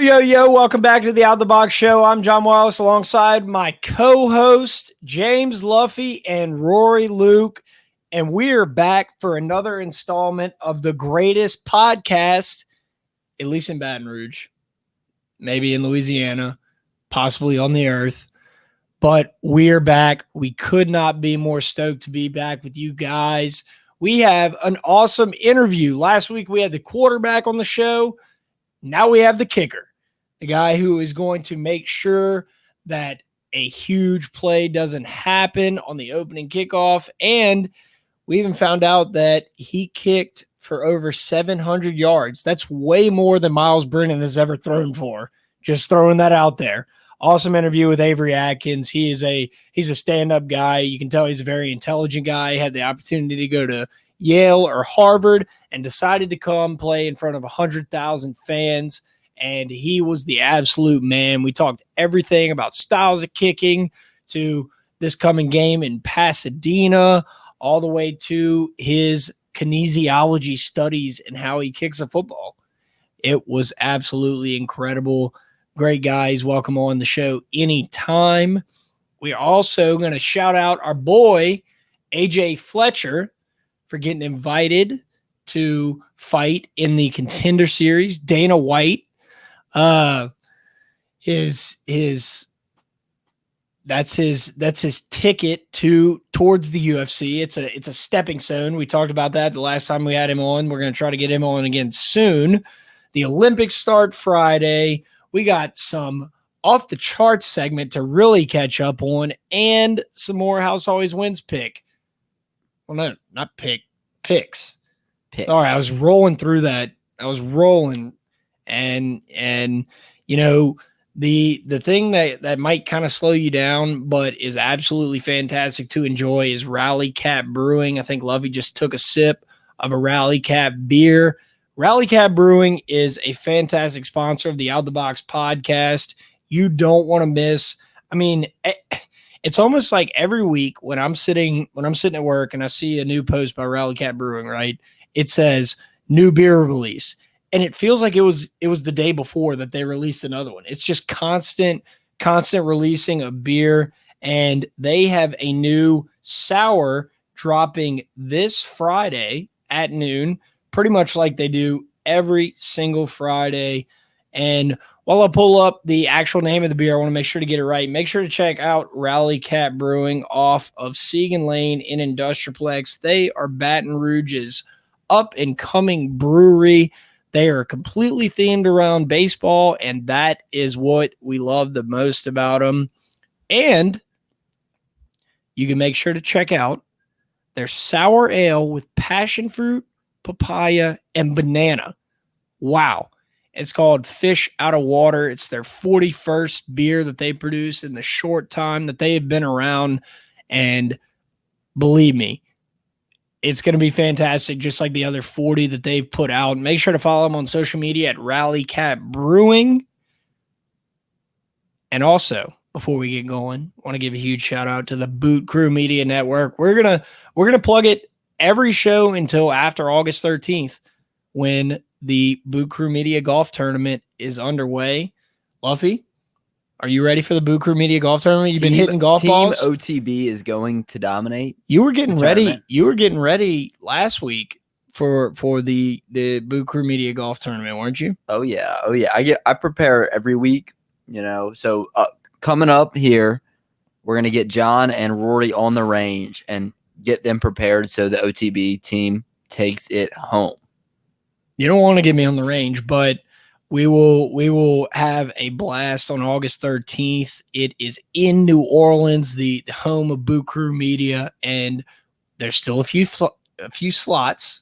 Yo, welcome back to the Out the Box Show. I'm John Wallace alongside my co-host, James Luffy and Rory Luke. And we're back for another installment of the greatest podcast, at least in Baton Rouge, maybe in Louisiana, possibly on the earth. But we're back. We could not be more stoked to be back with you guys. We have an awesome interview. Last week we had the quarterback on the show. Now we have the kicker, the guy who is going to make sure that a huge play doesn't happen on the opening kickoff. And we even found out that he kicked for over 700 yards. That's way more than Miles Brennan has ever thrown for. Just throwing that out there. Awesome interview with Avery Atkins. He's a stand-up guy. You can tell he's a very intelligent guy. He had the opportunity to go to Yale or Harvard and decided to come play in front of 100,000 fans. And he was the absolute man. We talked everything about styles of kicking to this coming game in Pasadena, all the way to his kinesiology studies and how he kicks a football. It was absolutely incredible. Great guys. Welcome on the show anytime. We're also going to shout out our boy, AJ Fletcher, for getting invited to fight in the Contender Series. Dana White, that's his ticket towards the UFC. It's a stepping stone. We talked about that the last time we had him on. We're going to try to get him on again soon. The Olympics start Friday. We got some off the charts segment to really catch up on, and some more House Always Wins pick. Well, no, not picks. All right, I was rolling through that. I was rolling, and you know, the thing that might kind of slow you down, but is absolutely fantastic to enjoy is Rally Cap Brewing. I think Lovey just took a sip of a Rally Cap beer. Rally Cap Brewing is a fantastic sponsor of the Out the Box podcast. You don't want to miss. I mean, it's almost like every week when I'm sitting at work and I see a new post by Rally Cap Brewing, right? It says new beer release, and it feels like it was the day before that they released another one. It's just constant releasing of beer, and they have a new sour dropping this Friday at noon, pretty much like they do every single Friday. And while I pull up the actual name of the beer, I want to make sure to get it right. Make sure to check out Rally Cap Brewing off of Segan Lane in Industrialplex. They are Baton Rouge's up-and-coming brewery. They are completely themed around baseball, and that is what we love the most about them. And you can make sure to check out their sour ale with passion fruit, papaya, and banana. Wow. It's called Fish Out of Water. It's their 41st beer that they produce in the short time that they have been around. And believe me, it's going to be fantastic, just like the other 40 that they've put out. Make sure to follow them on social media at Rally Cap Brewing. And also, before we get going, I want to give a huge shout out to the Boot Crew Media Network. We're gonna plug it every show until after August 13th, when the Boot Crew Media Golf Tournament is underway. Luffy, are you ready for the Boot Crew Media Golf Tournament? You've been hitting golf balls. Team OTB is going to dominate. You were getting ready. You were getting ready last week for the Boot Crew Media Golf Tournament, weren't you? Oh yeah. I prepare every week. So coming up here, we're gonna get John and Rory on the range and get them prepared so the OTB team takes it home. You don't want to get me on the range, but we will have a blast on August 13th. It is in New Orleans, the home of Boot Crew Media, and there's still a few slots,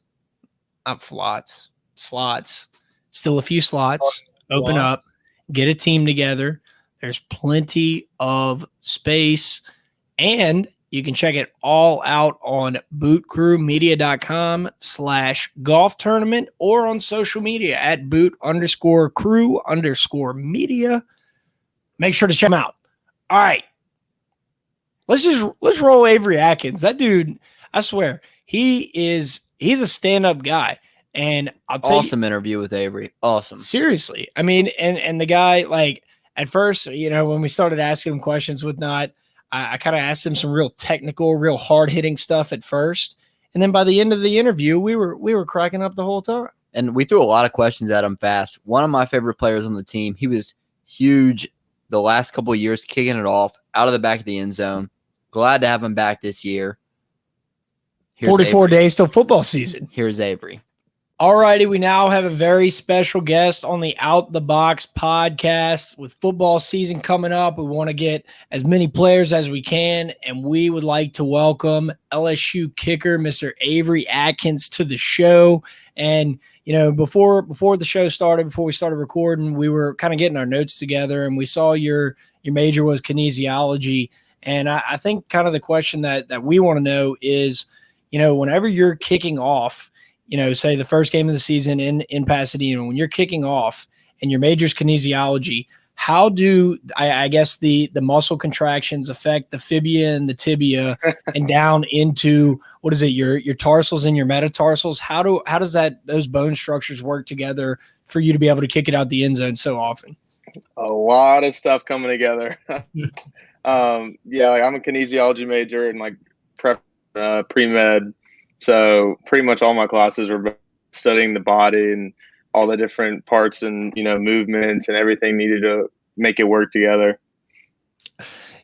not flots, slots, still a few slots open up. Get a team together. There's plenty of space, and you can check it all out on bootcrewmedia.com/golf tournament or on social media at boot_crew_media. Make sure to check them out. All right. Let's roll Avery Atkins. That dude, I swear, he's a stand-up guy. And I'll tell you, Awesome interview with Avery. Awesome. seriously. I mean, and the guy, like, at first, when we started asking him questions with not, I kind of asked him some real technical, real hard hitting stuff at first. And then by the end of the interview, we were cracking up the whole time. And we threw a lot of questions at him fast. One of my favorite players on the team. He was huge the last couple of years, kicking it off out of the back of the end zone. Glad to have him back this year. 44 days till football season. Here's Avery. All righty, we now have a very special guest on the Out the Box podcast. With football season coming up, we want to get as many players as we can, and we would like to welcome LSU kicker Mr. Avery Atkins to the show. And before the show started, before we started recording, we were kind of getting our notes together, and we saw your major was kinesiology. And I think kind of the question that we want to know is, whenever you're kicking off, say the first game of the season in Pasadena, when you're kicking off and your major's kinesiology, how do I guess the muscle contractions affect the fibia and the tibia and down into, what is it, your tarsals and your metatarsals? How does those bone structures work together for you to be able to kick it out the end zone so often? A lot of stuff coming together. I'm a kinesiology major and like pre-med. So pretty much all my classes were studying the body and all the different parts and, movements and everything needed to make it work together.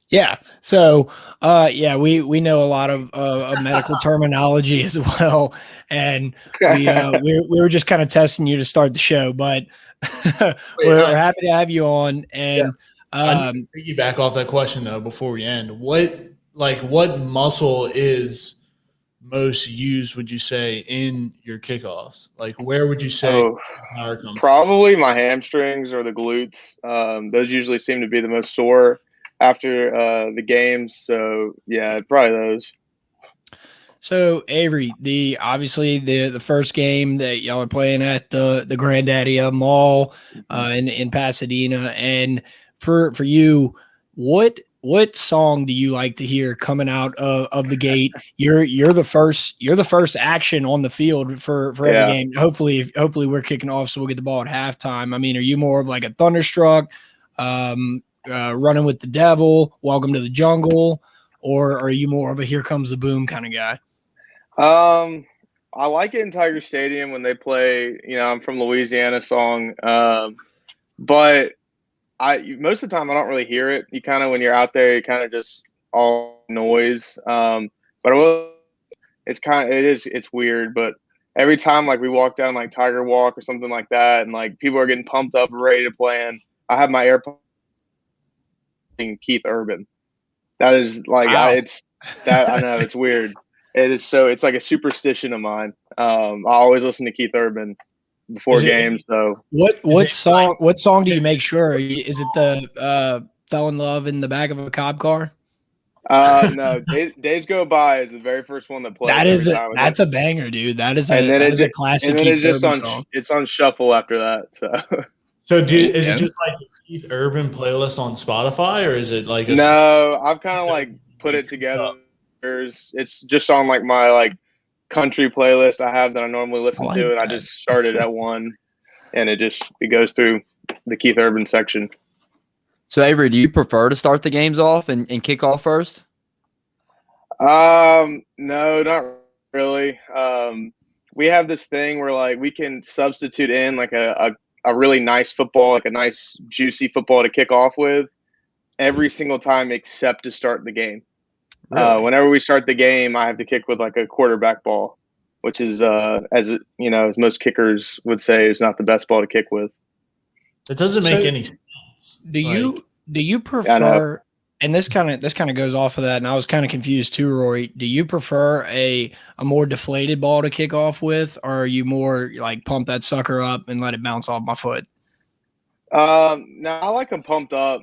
Yeah. So, we know a lot of medical terminology as well. And we were just kind of testing you to start the show, but we're happy to have you on. And I need to piggyback off that question though, before we end, what muscle is most used, would you say, in your kickoffs? Like, where would you say power comes probably from? My hamstrings or the glutes. Those usually seem to be the most sore after the games. So yeah, probably those. So Avery, obviously the first game that y'all are playing at the Granddaddy Mall in Pasadena, and for you, what song do you like to hear coming out of the gate? You're the first action on the field for every game. Hopefully we're kicking off, so we'll get the ball at halftime. I mean, are you more of like a Thunderstruck, Running with the Devil, Welcome to the Jungle, or are you more of a Here Comes the Boom kind of guy? I like it in Tiger Stadium when they play, I'm from Louisiana song, but most of the time I don't really hear it. You kind of, when you're out there, you kind of just all noise. But it's weird. But every time like we walk down like Tiger Walk or something like that, and like people are getting pumped up, ready to play, and I have my AirPods Keith Urban. That is like wow. I know it's weird. It's like a superstition of mine. I always listen to Keith Urban before games. So what song do you make sure? Is it the Fell in Love in the back of a cop car? No, Days Go By is the very first one that plays. That's a banger, dude. That is a classic. And then it's just on shuffle after that. So is it just like the Keith Urban playlist on Spotify, or is it like no? I've kind of like put it together. It's just on like my like country playlist I have that I normally listen to, and I just started at one, and it goes through the Keith Urban section. So Avery, do you prefer to start the games off and kick off first? No, not really. We have this thing where like we can substitute in like a really nice football, like a nice juicy football to kick off with every single time except to start the game. Really? Whenever we start the game, I have to kick with like a quarterback ball, which is, as most kickers would say, is not the best ball to kick with. It doesn't make any sense. Do you prefer? And this kind of goes off of that, and I was kind of confused too, Rory. Do you prefer a more deflated ball to kick off with, or are you more like pump that sucker up and let it bounce off my foot? No, I like them pumped up,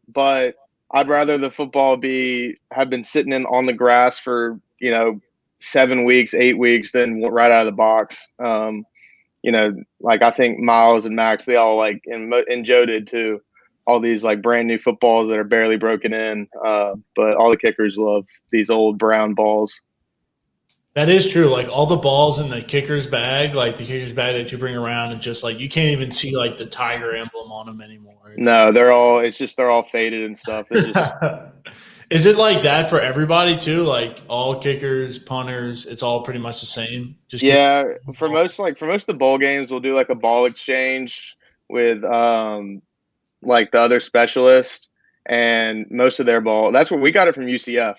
but I'd rather the football have been sitting on the grass for 7 weeks, 8 weeks than right out of the box. Like I think Miles and Max, they all like, and Joe did too, all these like brand new footballs that are barely broken in. But all the kickers love these old brown balls. That is true. Like all the balls in the kicker's bag, like the kicker's bag that you bring around, it's just like you can't even see like the tiger emblem on them anymore. No, they're all faded and stuff. It's just Is it like that for everybody too? Like all kickers, punters, it's all pretty much the same. Just yeah. For most of the bowl games, we'll do like a ball exchange with like the other specialist, and most of their ball. That's where we got it from UCF.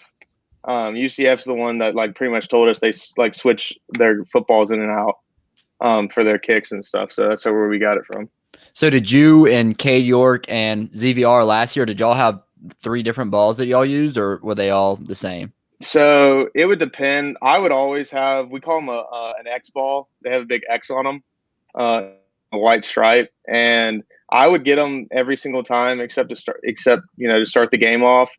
UCF's the one that like pretty much told us they like switch their footballs in and out for their kicks and stuff. So that's where we got it from. So did you and Cade York and ZVR last year, did y'all have 3 different balls that y'all used, or were they all the same? So it would depend. I would always have, we call them an X ball. They have a big X on them, a white stripe, and I would get them every single time except to start the game off.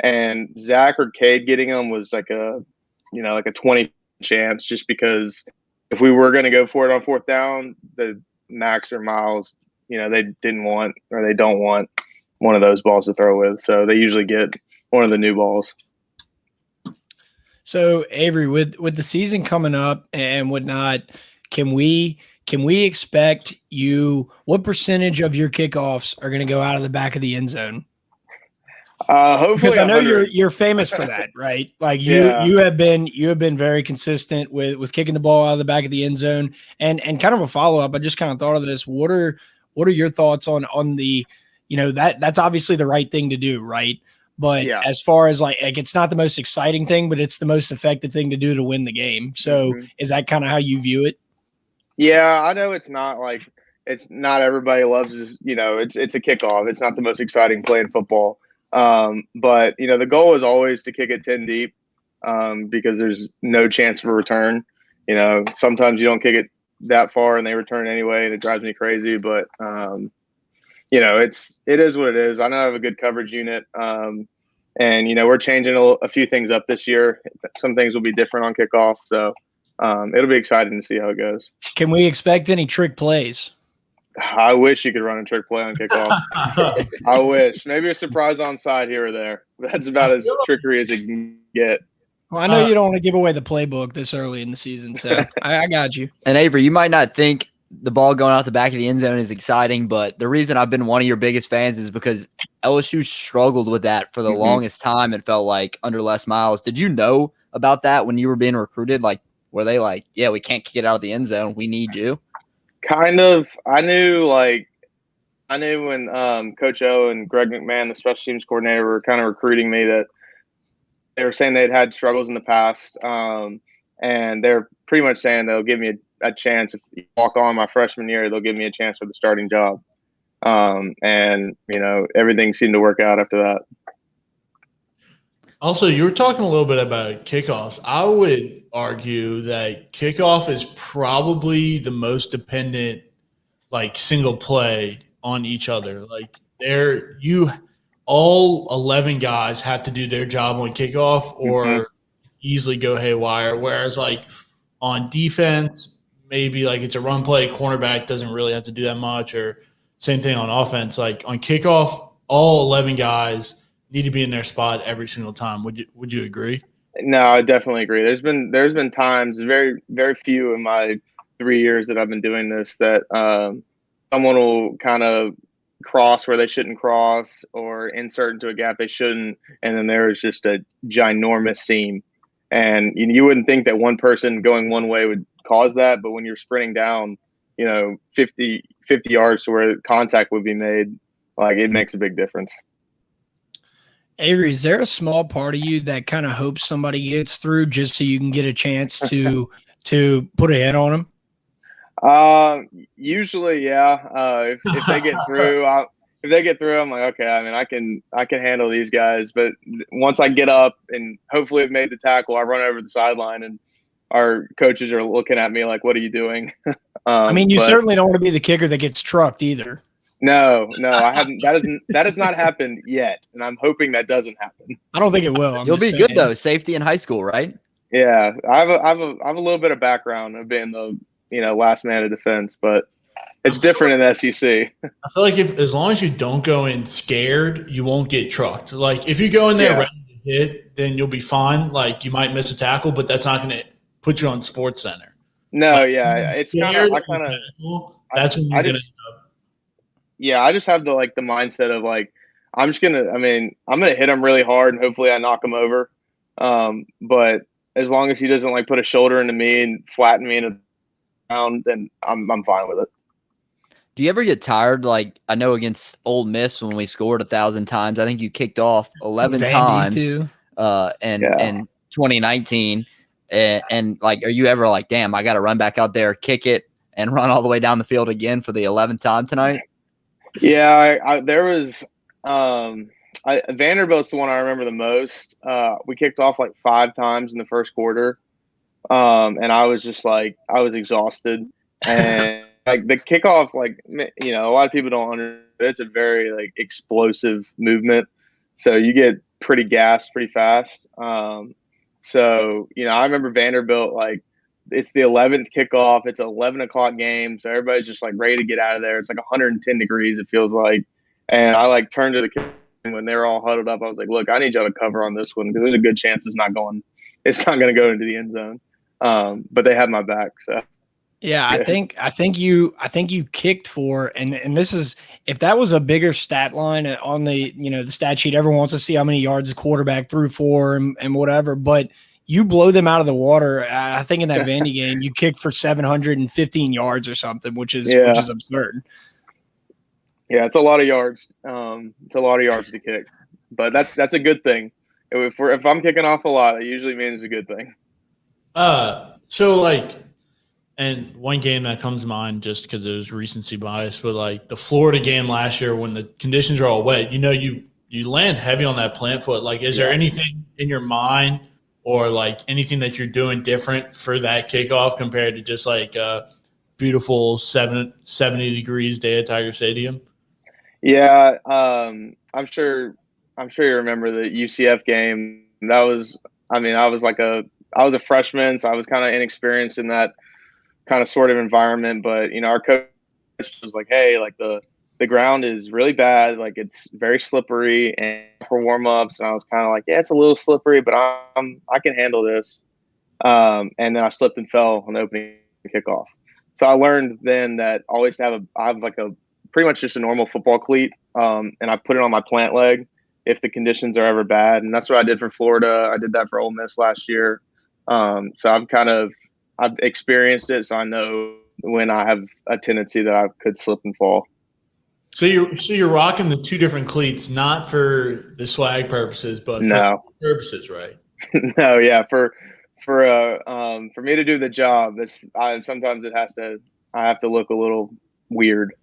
And Zach or Cade getting them was like a 20 chance, just because if we were going to go for it on 4th down, the Max or Miles, they didn't want, or they don't want one of those balls to throw with. So they usually get one of the new balls. So Avery, with the season coming up and whatnot, can we expect what percentage of your kickoffs are going to go out of the back of the end zone? Hopefully, because I know 100. you're famous for that, right? Like Yeah. you have been very consistent with kicking the ball out of the back of the end zone. And kind of a follow up, I just kind of thought of this. What are your thoughts on the, that's obviously the right thing to do, right? But Yeah. as far as like it's not the most exciting thing, but it's the most effective thing to do to win the game. So is that kind of how you view it? Yeah, I know it's not everybody loves this, it's a kickoff. It's not the most exciting play in football. But the goal is always to kick it 10 deep, because there's no chance for return. Sometimes you don't kick it that far and they return anyway, and it drives me crazy. But it is what it is. I know I have a good coverage unit, and we're changing a few things up this year. Some things will be different on kickoff, so it'll be exciting to see how it goes. Can we expect any trick plays? I wish you could run a trick play on kickoff. I wish. Maybe a surprise onside here or there. That's about as trickery as it can get. Well, I know you don't want to give away the playbook this early in the season, so I got you. And Avery, you might not think the ball going out the back of the end zone is exciting, but the reason I've been one of your biggest fans is because LSU struggled with that for the longest time. It felt like under Les Miles. Did you know about that when you were being recruited? Like, were they like, yeah, we can't kick it out of the end zone. We need you. Kind of. I knew when Coach O and Greg McMahon, the special teams coordinator, were kind of recruiting me, that they were saying they'd had struggles in the past, and they're pretty much saying they'll give me a chance. If you walk on my freshman year, they'll give me a chance for the starting job. And everything seemed to work out after that. Also, you were talking a little bit about kickoffs. I would argue that kickoff is probably the most dependent, like, single play on each other. Like, all 11 guys have to do their job on kickoff or easily go haywire. Whereas, like, on defense, maybe like it's a run play, cornerback doesn't really have to do that much, or same thing on offense. Like on kickoff, all 11 guys need to be in their spot every single time. Would you agree? No, I definitely agree. There's been times, very, very few in my 3 years that I've been doing this, that someone will kind of cross where they shouldn't cross or insert into a gap they shouldn't, and then there is just a ginormous seam. And you wouldn't think that one person going one way would cause that, but when you're sprinting down, 50 yards to where contact would be made, like, it makes a big difference. Avery, is there a small part of you that kind of hopes somebody gets through just so you can get a chance to put a hit on them? Usually, yeah. If they get through, I'm like, okay. I mean, I can handle these guys. But once I get up and hopefully have made the tackle, I run over the sideline and our coaches are looking at me like, "What are you doing?" I mean, you certainly don't want to be the kicker that gets trucked either. No, I haven't. That has not happened yet, and I'm hoping that doesn't happen. I don't think it will. You'll be good though. Safety in high school, right? Yeah, I have a little bit of background of being the last man of defense, but it's different in the SEC. I feel like as long as you don't go in scared, you won't get trucked. Like if you go in there ready to hit, then you'll be fine. Like you might miss a tackle, but that's not going to put you on Sports Center. No, Like, yeah, it's kind scared of. I or kind of. tactical, that's when you're gonna. Yeah, I just have the mindset of like I'm just gonna. I mean, I'm gonna hit him really hard and hopefully I knock him over. But as long as he doesn't like put a shoulder into me and flatten me in the ground, then I'm fine with it. Do you ever get tired? Like I know against Ole Miss when we scored 1,000 times, I think you kicked off 11 Vandy times. too. In 2019, and like, are you ever like, damn, I got to run back out there, kick it, and run all the way down the field again for the 11th time tonight? Yeah, there was Vanderbilt's the one I remember the most. We kicked off like 5 times in the first quarter, and I was just like I was exhausted, and like the kickoff, like a lot of people don't understand. It's a very like explosive movement, so you get pretty gassed pretty fast. So I remember Vanderbilt like. It's the 11th kickoff. It's an 11 o'clock game, so everybody's just like ready to get out of there. It's like 110 degrees, it feels like. And I like turned to the kid when they were all huddled up. I was like, "Look, I need y'all to cover on this one because there's a good chance it's not going to go into the end zone." But they had my back. So yeah, I think you kicked for, and this is, if that was a bigger stat line on the the stat sheet, everyone wants to see how many yards the quarterback threw for and whatever, but you blow them out of the water. I think in that Vandy game, you kicked for 715 yards or something, which is absurd. Yeah, it's a lot of yards. It's a lot of yards to kick, but that's a good thing. If I'm kicking off a lot, it usually means a good thing. So like, and one game that comes to mind just because it was recency bias, but like the Florida game last year when the conditions are all wet, you land heavy on that plant foot. Like, is there anything in your mind or like anything that you're doing different for that kickoff compared to just like a beautiful 70 degrees day at Tiger Stadium? Yeah, I'm sure you remember the UCF game. That was, I was a freshman, so I was kind of inexperienced in that kind of sort of environment. But our coach was like, "Hey, like the ground is really bad. Like it's very slippery, and for warm ups." And I was kind of like, "Yeah, it's a little slippery, but I can handle this." And then I slipped and fell on the opening kickoff. So I learned then that always I have like a pretty much just a normal football cleat, and I put it on my plant leg if the conditions are ever bad. And that's what I did for Florida. I did that for Ole Miss last year. So I've experienced it, so I know when I have a tendency that I could slip and fall. So you're rocking the 2 different cleats, not for the swag purposes, but for purposes, right? No, yeah, for me to do the job, sometimes I have to look a little weird.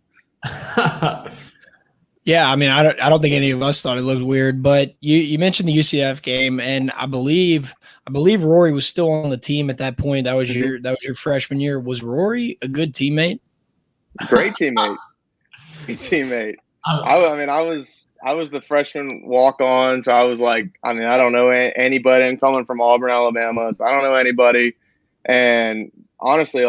Yeah, I don't think any of us thought it looked weird, but you mentioned the UCF game, and I believe Rory was still on the team at that point. That was your freshman year. Was Rory a good teammate? Great teammate. Great teammate. I was the freshman walk on, so I was like, I don't know anybody. I'm coming from Auburn, Alabama, so I don't know anybody. And honestly,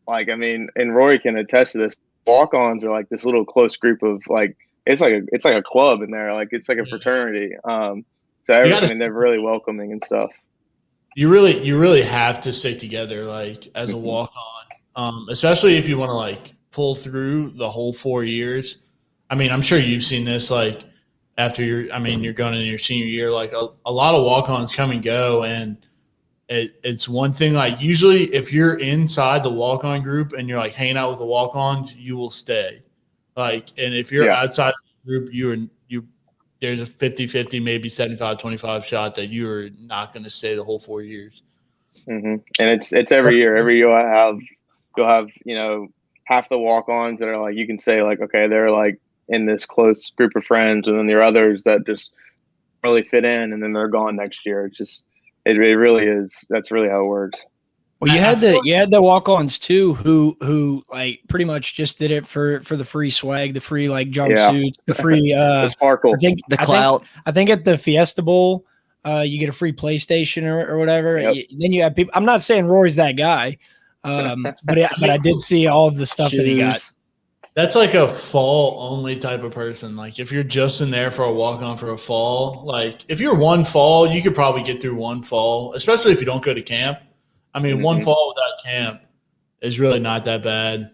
and Rory can attest to this. Walk-ons are like this little close group of like it's like a club in there, like it's like a fraternity. So everything, and they're really welcoming and stuff. You really have to stick together like as a walk-on, especially if you want to like pull through the whole 4 years. I'm sure you've seen this like after you're going into your senior year, like a lot of walk-ons come and go, and it's one thing, like usually if you're inside the walk-on group and you're like hanging out with the walk-ons, you will stay. Like, and if you're outside the group, there's a 50-50, maybe 75-25 shot that you're not going to stay the whole 4 years. Mm-hmm. And it's every year. Every year you'll have half the walk-ons that are like, you can say like, okay, they're like in this close group of friends, and then there are others that just really fit in, and then they're gone next year. It's just it really is. That's really how it works. Well, you had the walk-ons too, who like pretty much just did it for the free swag, the free like jumpsuits, the free the sparkle, the clout. I think at the Fiesta Bowl, you get a free PlayStation or whatever. Yep. Then you have people. I'm not saying Rory's that guy, but I did see all of the stuff that he got. That's like a fall only type of person. Like if you're just in there for a walk on for a fall, like if you're one fall, you could probably get through one fall, especially if you don't go to camp. I mean, one fall without camp is really not that bad.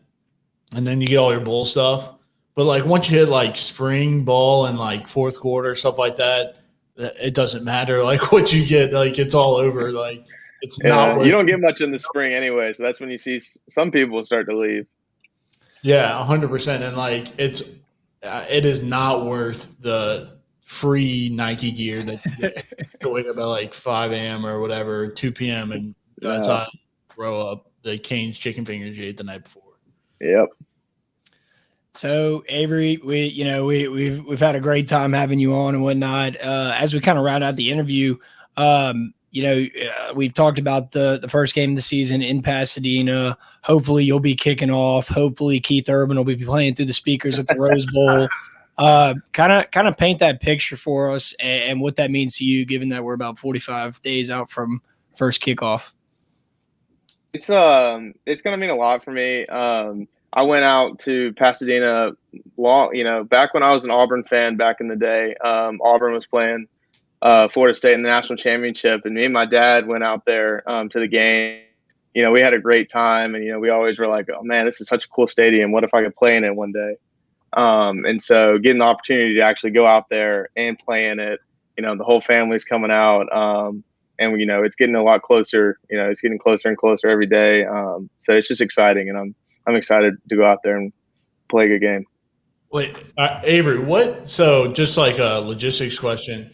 And then you get all your bowl stuff. But, like, once you hit, like, spring ball and, like, fourth quarter, stuff like that, it doesn't matter, like, what you get. Like, it's all over. Like, it's not worth you don't get much in the spring anyway, so that's when you see some people start to leave. Yeah, 100%. And, like, it is not worth the free Nike gear that you get to wake up at, like, 5 a.m. or whatever, 2 p.m. and by the time you grow up the Cane's chicken fingers you ate the night before. Yep. So Avery, we've had a great time having you on and whatnot. As we kind of round out the interview, we've talked about the first game of the season in Pasadena. Hopefully you'll be kicking off. Hopefully Keith Urban will be playing through the speakers at the Rose Bowl. Kind of paint that picture for us and what that means to you, given that we're about 45 days out from first kickoff. It's going to mean a lot for me. I went out to Pasadena back when I was an Auburn fan back in the day. Auburn was playing Florida State in the national championship, and me and my dad went out there to the game. We had a great time, and we always were like, "Oh man, this is such a cool stadium. What if I could play in it one day?" And so getting the opportunity to actually go out there and play in it, the whole family's coming out, and it's getting a lot closer. It's getting closer and closer every day. So it's just exciting, and I'm excited to go out there and play a good game. Wait, Avery, so just like a logistics question,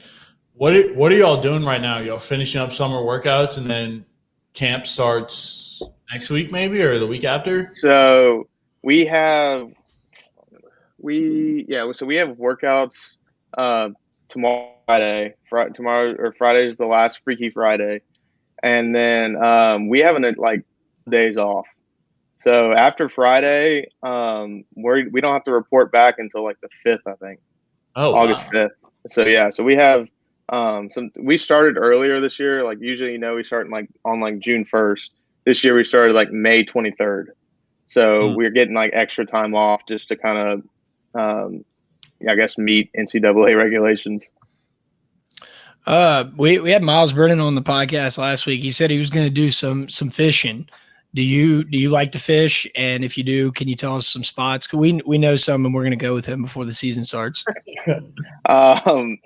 what are y'all doing right now? Y'all finishing up summer workouts and then camp starts next week maybe or the week after? So we have workouts tomorrow Friday. Friday is the last Freaky Friday. And then we haven't days off. So after Friday, we don't have to report back until like the 5th, I think. Oh, August 5th. So yeah, so we have we started earlier this year. Like usually, we start on June 1st. This year we started like May 23rd. So we're getting like extra time off just to kind of I guess meet NCAA regulations. We had Miles Brennan on the podcast last week. He said he was going to do some fishing. Do you like to fish? And if you do, can you tell us some spots? We know some, and we're going to go with him before the season starts. I'm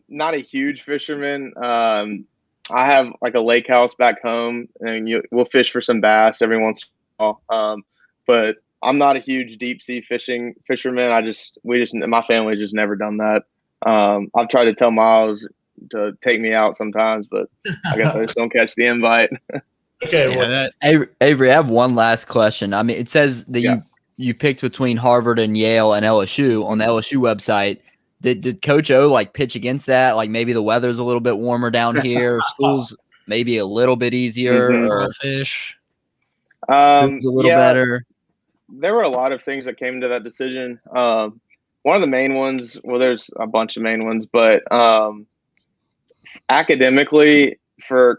not a huge fisherman. I have like a lake house back home, and we'll fish for some bass every once in a while. But I'm not a huge deep sea fisherman. My family's just never done that. I've tried to tell Miles to take me out sometimes, but I guess I just don't catch the invite. Okay. Avery, I have one last question. I mean, it says that you picked between Harvard and Yale and LSU on the LSU website. Did Coach O pitch against that? Like maybe the weather's a little bit warmer down here, school's maybe a little bit easier, or fish. A little better. There were a lot of things that came into that decision. One of the main ones, well, there's a bunch of main ones, but academically, for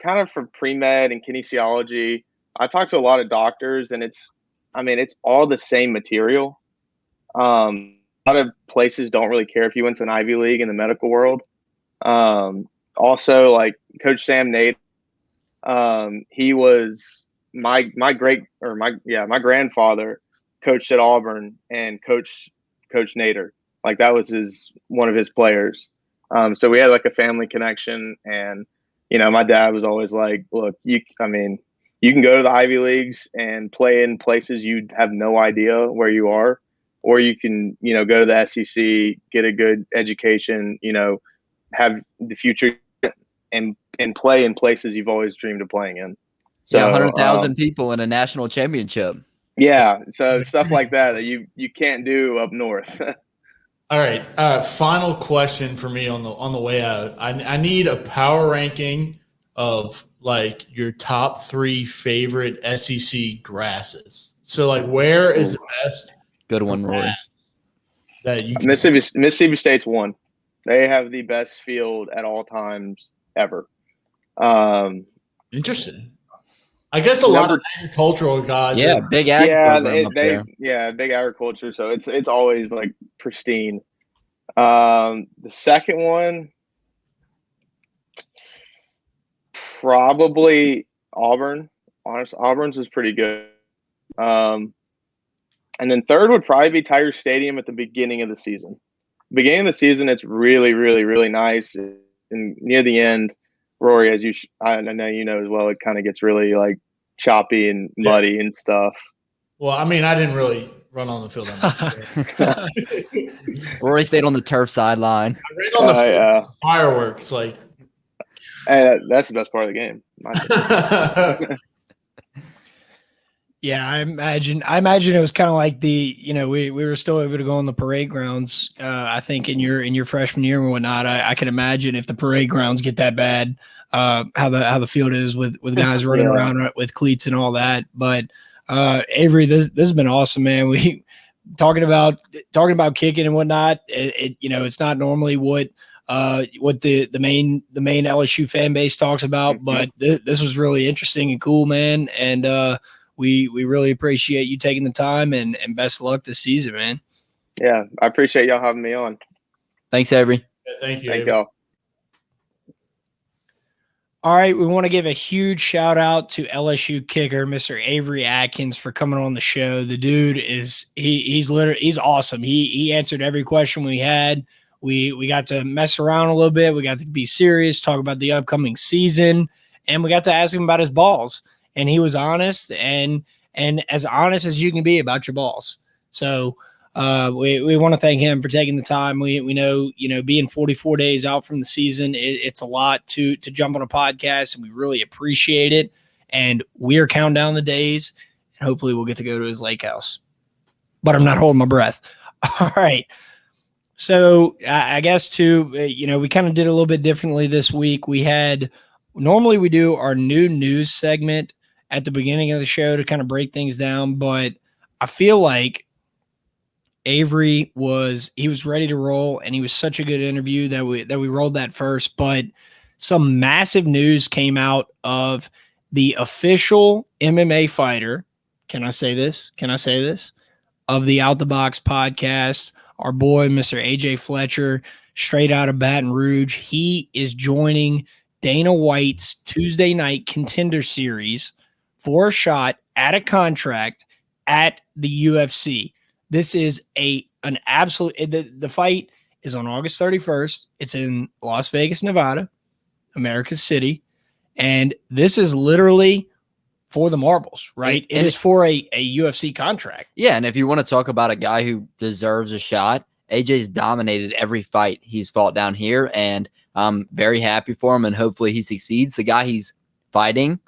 pre-med and kinesiology, I talked to a lot of doctors, and it's all the same material. A lot of places don't really care if you went to an Ivy League in the medical world. Also, like Coach Sam Nader, he was my grandfather coached at Auburn and Coach Nader. Like that was one of his players. So we had like a family connection, and my dad was always like, look, you can go to the Ivy Leagues and play in places you have no idea where you are, or you can, go to the SEC, get a good education, have the future and play in places you've always dreamed of playing in. So 100,000 people in a national championship. Yeah. So stuff like that you can't do up north. All right. Final question for me on the way out. I need a power ranking of like your top 3 favorite SEC grasses. So like, where is the best? Good one, Rory. That you can Mississippi State's one. They have the best field at all times ever. Interesting. I guess a lot of agricultural guys. Yeah, big ag. Big agriculture. So it's always like pristine. The second one, probably Auburn. Honestly, Auburn's is pretty good. And then third would probably be Tiger Stadium at the beginning of the season. Beginning of the season, it's really, really, really nice. And near the end, Rory, as I know you know as well, it kind of gets really like choppy and muddy and stuff. Well, I mean, I didn't really run on the field that much. Rory stayed on the turf sideline. I ran on the field. Fireworks, like. Hey, that's the best part of the game. Yeah, I imagine it was kind of like we were still able to go on the parade grounds. I think in your freshman year and whatnot. I can imagine if the parade grounds get that bad, how the field is with guys running around with cleats and all that. But Avery, this has been awesome, man. We talking about kicking and whatnot. It's not normally what the main LSU fan base talks about, but this was really interesting and cool, man. And we really appreciate you taking the time and best of luck this season, man. Yeah, I appreciate y'all having me on. Thanks, Avery. Yeah, thank you. Thank y'all. All right, we want to give a huge shout out to LSU kicker Mr. Avery Atkins for coming on the show. The dude he's awesome. He answered every question we had. We got to mess around a little bit. We got to be serious, talk about the upcoming season, and we got to ask him about his balls. And he was honest and as honest as you can be about your balls. So we want to thank him for taking the time. We know, being 44 days out from the season, it's a lot to jump on a podcast, and we really appreciate it. And we're counting down the days, and hopefully we'll get to go to his lake house. But I'm not holding my breath. All right. So I guess we kind of did a little bit differently this week. Normally we do our new news segment at the beginning of the show to kind of break things down, but I feel like Avery was ready to roll, and he was such a good interview that we rolled that first. But some massive news came out of the official MMA fighter. Can I say this? Of the Out the Box podcast, our boy, Mr. AJ Fletcher, straight out of Baton Rouge. He is joining Dana White's Tuesday Night Contender Series for a shot at a contract at the UFC. This is an absolute. The fight is on August 31st. It's in Las Vegas, Nevada, America's city, and this is literally for the marbles, right? It is for a UFC contract. Yeah, and if you want to talk about a guy who deserves a shot, AJ's dominated every fight he's fought down here, and I'm very happy for him, and hopefully he succeeds. The guy he's fighting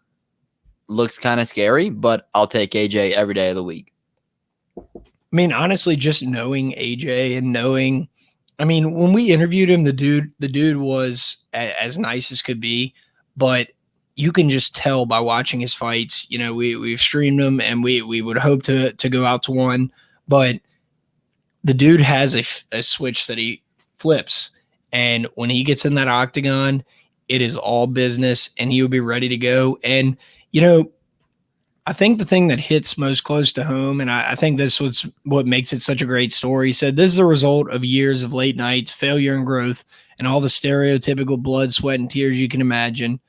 looks kind of scary, but I'll take AJ every day of the week. I mean, honestly, just knowing AJ and when we interviewed him, the dude was as nice as could be, but you can just tell by watching his fights. We've streamed them, and we would hope to go out to one, but the dude has a switch that he flips. And when he gets in that octagon, it is all business, and he will be ready to go. And, I think the thing that hits most close to home, and I think this was what makes it such a great story, he said, "This is the result of years of late nights, failure and growth, and all the stereotypical blood, sweat, and tears you can imagine.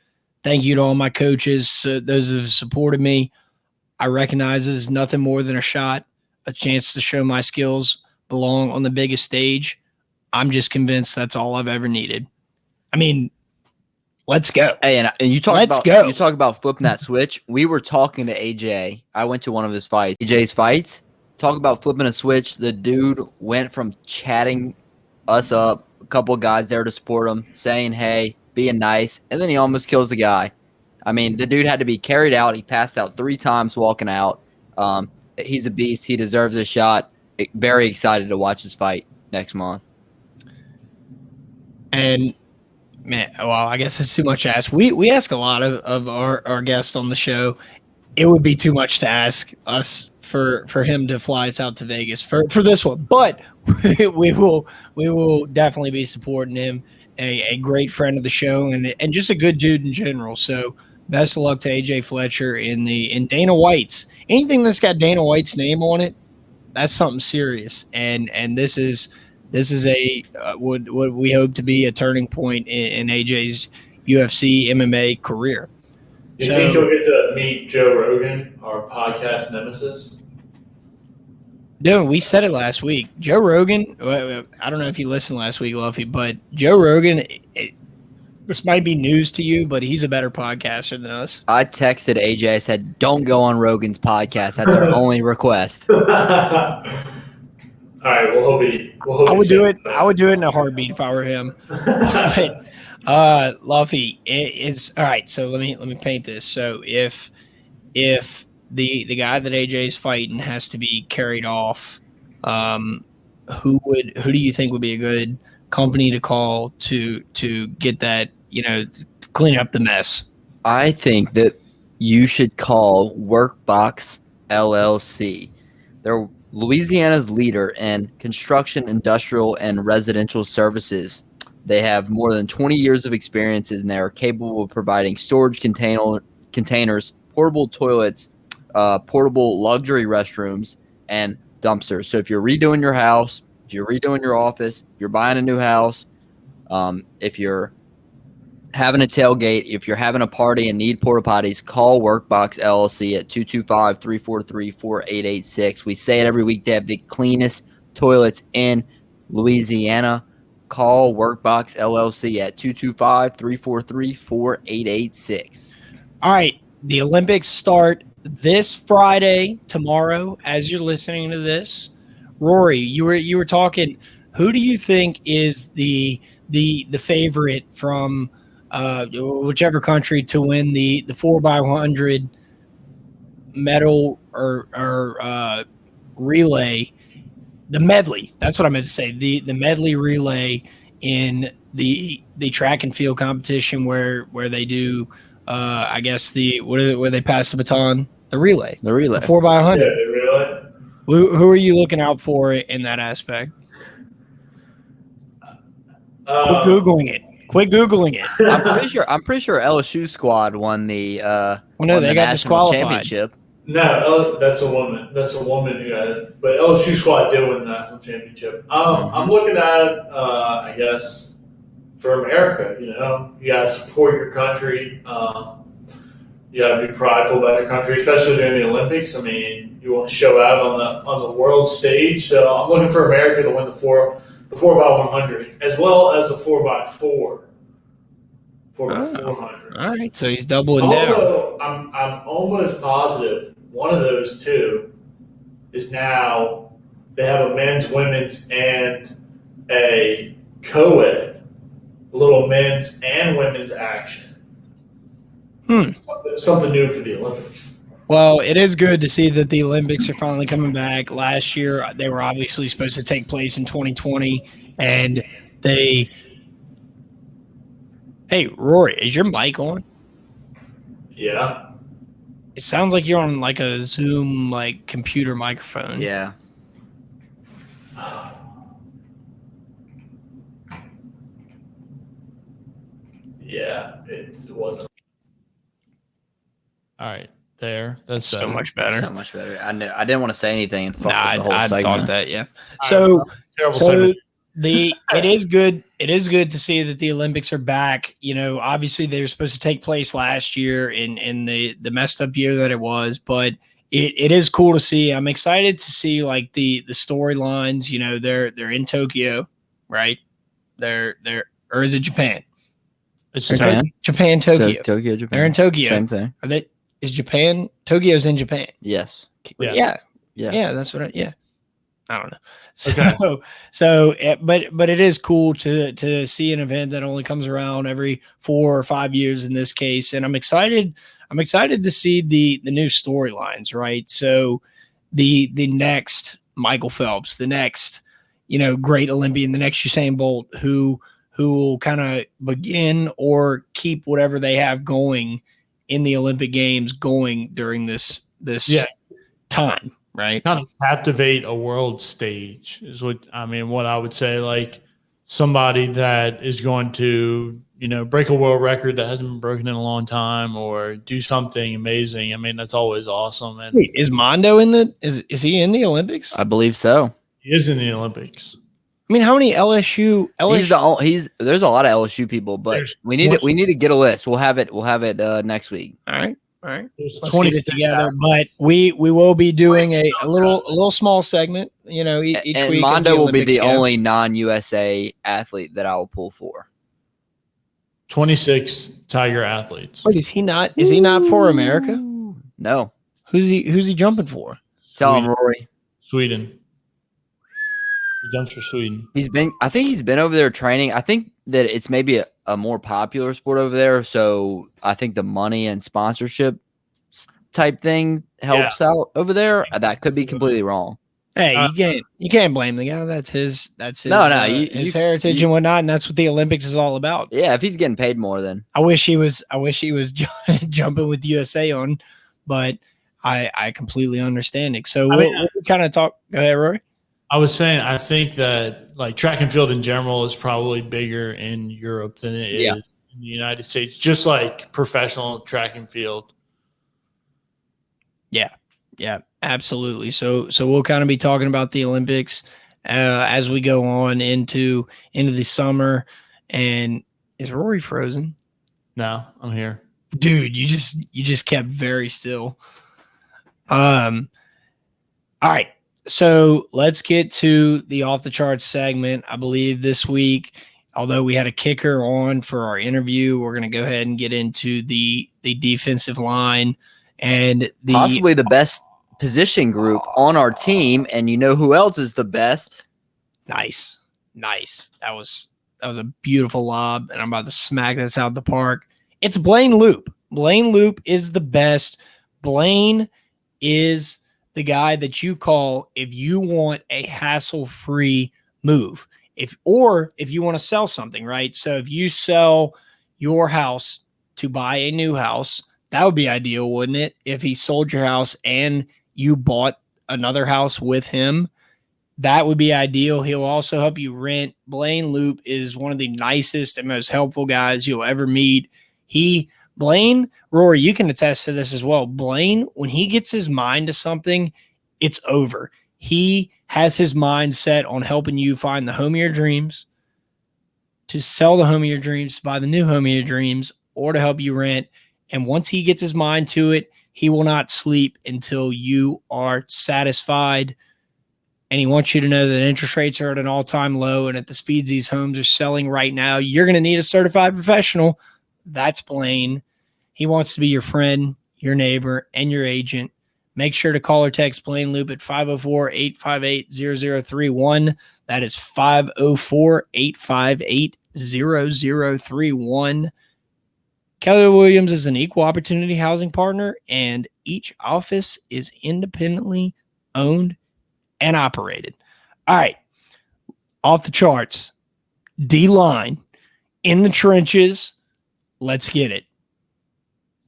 Thank you to all my coaches, those who have supported me. I recognize this is nothing more than a shot, a chance to show my skills belong on the biggest stage. I'm just convinced that's all I've ever needed." I mean, let's go. Hey, and you talk about flipping that switch. We were talking to AJ. I went to one of his fights. AJ's fights. Talk about flipping a switch. The dude went from chatting us up, a couple of guys there to support him, saying, hey, being nice, and then he almost kills the guy. I mean, the dude had to be carried out. He passed out 3 times walking out. He's a beast. He deserves a shot. Very excited to watch his fight next month. And man, well, I guess it's too much to ask. We ask a lot of our guests on the show. It would be too much to ask us for him to fly us out to Vegas for this one, but we will definitely be supporting him. A great friend of the show and just a good dude in general. So best of luck to AJ Fletcher in Dana White's. Anything that's got Dana White's name on it, that's something serious. And this is what we hope to be a turning point in AJ's UFC MMA career. Do you think you'll get to meet Joe Rogan, our podcast nemesis? No, we said it last week. Joe Rogan, I don't know if you listened last week, Luffy, but Joe Rogan, this might be news to you, but he's a better podcaster than us. I texted AJ. I said, "Don't go on Rogan's podcast. That's our only request." All right, well, I would do it. I would do it in a heartbeat if I were him. But Luffy is all right. So let me paint this. So if the guy that AJ is fighting has to be carried off, who do you think would be a good company to call to get that, clean up the mess? I think that you should call Workbox LLC. They're Louisiana's leader in construction, industrial, and residential services. They have more than 20 years of experiences, and they are capable of providing storage containers, portable toilets, portable luxury restrooms, and dumpsters. So if you're redoing your house, if you're redoing your office, if you're buying a new house, if you're having a tailgate, if you're having a party and need porta potties, call Workbox LLC at 225-343-4886. We say it every week. They have the cleanest toilets in Louisiana. Call Workbox LLC at 225-343-4886. All right. The Olympics start this Friday, tomorrow, as you're listening to this. Rory, you were talking. Who do you think is the favorite from whichever country to win the 4x100 medal or relay, the medley? That's what I meant to say. The medley relay in the track and field competition where they do I guess where they pass the baton, the relay, The relay. the 4x100. Yeah, the relay. Who are you looking out for in that aspect? Quit googling it. I'm pretty sure LSU squad won the Well, no, won they the got national disqualified. championship. No, that's a woman. That's a woman who had it. But LSU squad did win the national championship. I'm looking at, I guess, for America. You gotta support your country. You gotta be prideful about your country, especially during the Olympics. I mean, you want to show out on the world stage. So I'm looking for America to win the 4x100, as well as the 4x4. 4x400. All right, so he's doubling down. Also, I'm almost positive one of those two is now they have a men's, women's, and a co-ed, a little men's and women's action. Something new for the Olympics. Well, it is good to see that the Olympics are finally coming back. Last year, they were obviously supposed to take place in 2020, and they. Hey, Rory, is your mic on? Yeah. It sounds like you're on like a Zoom computer microphone. Yeah. Yeah, it wasn't. All right, there. That's so much better. So much better. I didn't want to say anything and fuck with the whole I segment. thought that. Yeah. Terrible segment. It is good. It is good to see that the Olympics are back. Obviously they were supposed to take place last year in the messed up year that it was, but it is cool to see. I'm excited to see the storylines. They're in Tokyo, right? They're or is it Japan? It's Japan. Japan, Tokyo. Tokyo, Japan. They're in Tokyo. Same thing. Are they? Is Japan? Tokyo's in Japan. Yes. Yes. Yeah. That's what. I don't know. Okay. But it is cool to see an event that only comes around every 4 or 5 years in this case, and I'm excited. I'm excited to see the new storylines. Right. So the next Michael Phelps, the next great Olympian, the next Usain Bolt, who will kind of begin or keep whatever they have going in the Olympic Games going during this time, right? kind of captivate a world stage is what I would say. Somebody that is going to, break a world record that hasn't been broken in a long time or do something amazing. That's always awesome. And Wait, is Mondo is he in the Olympics? I believe so. he is in the Olympics. I mean, how many LSU? There's a lot of LSU people, but we need to get a list. We'll have it next week. All right. Let's 26 get it together. But we will be doing a little small segment, each and week. Mondo will be the only non-USA athlete that I will pull for. 26 Tiger athletes. Wait, is he not for America? No. Who's he jumping for? Tell him, Rory. Sweden. He jumps for Sweden. I think he's been over there training. I think that it's maybe a more popular sport over there. So I think the money and sponsorship type thing helps out over there. That could be completely wrong. Hey, you can't blame the guy. That's his his heritage and whatnot, and that's what the Olympics is all about. Yeah, if he's getting paid more, then I wish he was jumping with USA on, but I completely understand it. So we'll kind of talk. Go ahead, Rory. I was saying, I think that like track and field in general is probably bigger in Europe than it is in the United States, just like professional track and field. Yeah, absolutely. So we'll kind of be talking about the Olympics as we go on into the summer. And is Rory frozen? No, I'm here. Dude, you just kept very still. All right. So let's get to the off the charts segment. I believe this week, although we had a kicker on for our interview, we're going to go ahead and get into the defensive line and possibly the best position group on our team. And you know who else is the best? Nice. That was a beautiful lob, and I'm about to smack this out the park. It's Blaine Loop. Blaine Loop is the best. Blaine is the guy that you call if you want a hassle-free move. If you want to sell something, right? So if you sell your house to buy a new house, that would be ideal, wouldn't it? If he sold your house and you bought another house with him, that would be ideal. He'll also help you rent. Blaine Loop is one of the nicest and most helpful guys you'll ever meet. Blaine, Rory, you can attest to this as well. Blaine, when he gets his mind to something, it's over. He has his mind set on helping you find the home of your dreams, to sell the home of your dreams, to buy the new home of your dreams, or to help you rent. And once he gets his mind to it, he will not sleep until you are satisfied. And he wants you to know that interest rates are at an all-time low, and at the speeds these homes are selling right now, you're going to need a certified professional. That's Blaine. He wants to be your friend, your neighbor, and your agent. Make sure to call or text Blaine Loop at 504-858-0031. That is 504-858-0031. Keller Williams is an equal opportunity housing partner, and each office is independently owned and operated. All right. Off the charts. D-line. In the trenches. Let's get it.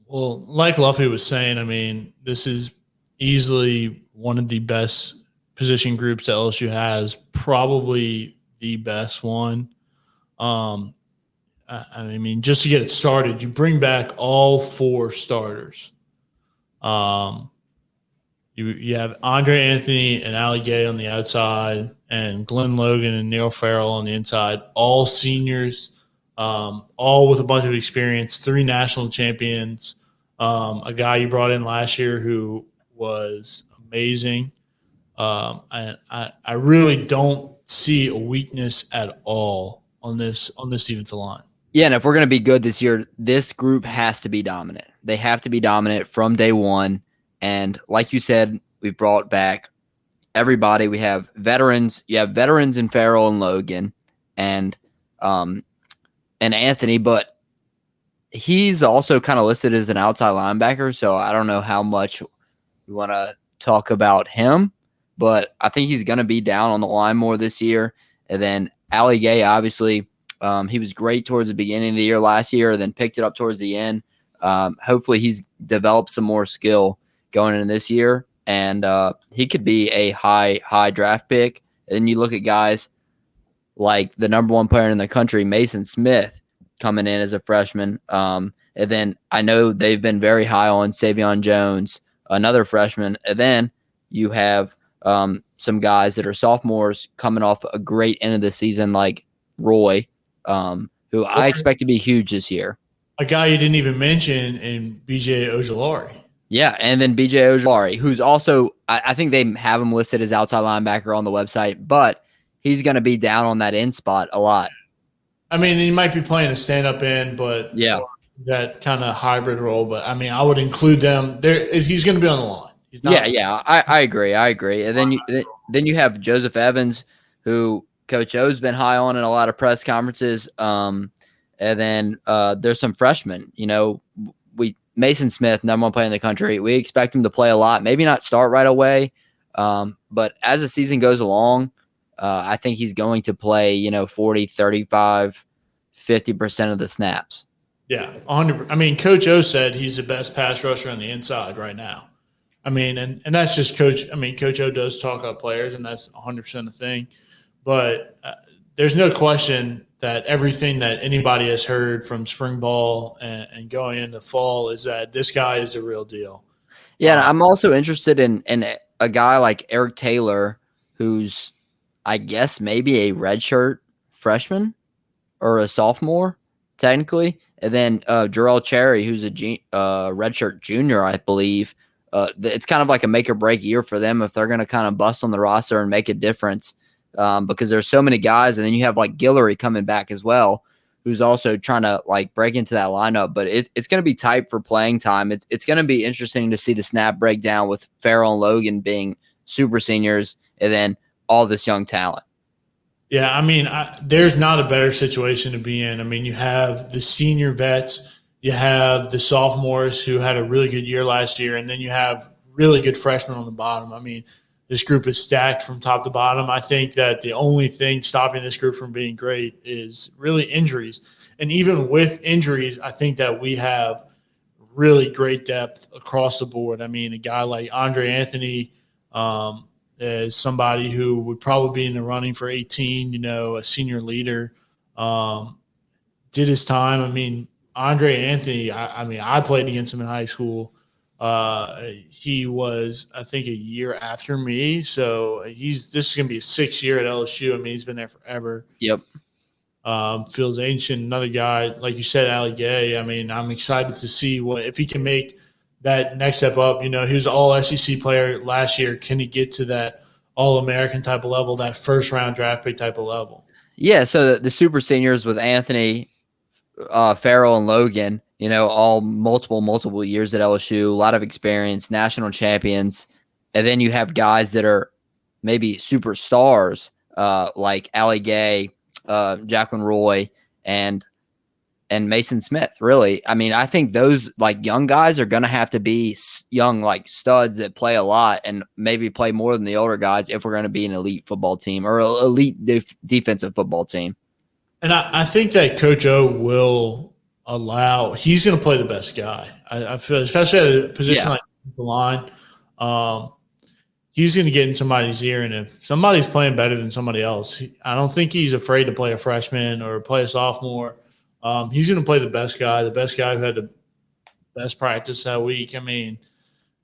Well, like Luffy was saying, I mean, this is easily one of the best position groups that LSU has, probably the best one. I mean, just to get it started, you bring back all four starters. You have Andre Anthony and Ali Gay on the outside, and Glenn Logan and Neil Farrell on the inside, all seniors, all with a bunch of experience, 3 national champions, a guy you brought in last year who was amazing. And I really don't see a weakness at all on this defensive line. Yeah, and if we're going to be good this year, this group has to be dominant. They have to be dominant from day one. And like you said, we've brought back everybody. We have veterans. You have veterans in Farrell and Logan and Anthony, but he's also kind of listed as an outside linebacker, so I don't know how much we want to talk about him, but I think he's going to be down on the line more this year. And then Ali Gay, obviously, he was great towards the beginning of the year last year, then picked it up towards the end. Hopefully he's developed some more skill going into this year, and he could be a high draft pick. And you look at guys like the number 1 player in the country, Mason Smith, coming in as a freshman. And then I know they've been very high on Savion Jones, another freshman. And then you have some guys that are sophomores coming off a great end of the season, like Roy, who I expect to be huge this year. A guy you didn't even mention in BJ Ojolari. Yeah, and then BJ Ojolari, who's also, I think they have him listed as outside linebacker on the website, but he's going to be down on that end spot a lot. I mean, he might be playing a stand-up end, but yeah, that kind of hybrid role. But, I mean, I would include them there. He's going to be on the line. He's not I agree. And then you have Joseph Evans, who Coach O's been high on in a lot of press conferences. And then there's some freshmen. Mason Smith, number one player in the country. We expect him to play a lot. Maybe not start right away, but as the season goes along, I think he's going to play, 40, 35, 50% of the snaps. Yeah, 100%. I mean, Coach O said he's the best pass rusher on the inside right now. I mean, and that's just Coach. I mean, Coach O does talk about players, and that's 100% a thing. But there's no question that everything that anybody has heard from spring ball and going into fall is that this guy is the real deal. Yeah, and I'm also interested in a guy like Eric Taylor, who's, I guess, maybe a redshirt freshman or a sophomore, technically. And then Jarrell Cherry, who's a redshirt junior, I believe. It's kind of like a make or break year for them if they're going to kind of bust on the roster and make a difference. Because there's so many guys, and then you have like Guillory coming back as well, who's also trying to like break into that lineup. But it's going to be tight for playing time. It's going to be interesting to see the snap breakdown with Farrell and Logan being super seniors, and then all this young talent. Yeah, I mean, there's not a better situation to be in. I mean, you have the senior vets, you have the sophomores who had a really good year last year, and then you have really good freshmen on the bottom. I mean, this group is stacked from top to bottom. I think that the only thing stopping this group from being great is really injuries. And even with injuries, I think that we have really great depth across the board. I mean, a guy like Andre Anthony is somebody who would probably be in the running for 18, a senior leader, did his time. I mean, Andre Anthony, I played against him in high school. He was, I think, a year after me. So this is going to be his 6th year at LSU. I mean, he's been there forever. Yep. Feels ancient. Another guy, like you said, Ali Gay. I mean, I'm excited to see if he can make that next step up. He was an all SEC player last year. Can he get to that All-American type of level, that first-round draft pick type of level? Yeah, so the super seniors with Anthony, Farrell, and Logan, all multiple years at LSU, a lot of experience, national champions. And then you have guys that are maybe superstars like Ali Gay, Jacqueline Roy, and Mason Smith, really. I mean, I think those like young guys are going to have to be young like studs that play a lot and maybe play more than the older guys if we're going to be an elite football team or elite defensive football team. And I think that Coach O will allow – he's going to play the best guy. I feel, especially at a position like the line, he's going to get in somebody's ear. And if somebody's playing better than somebody else, I don't think he's afraid to play a freshman or play a sophomore. He's going to play the best guy who had the best practice that week. I mean,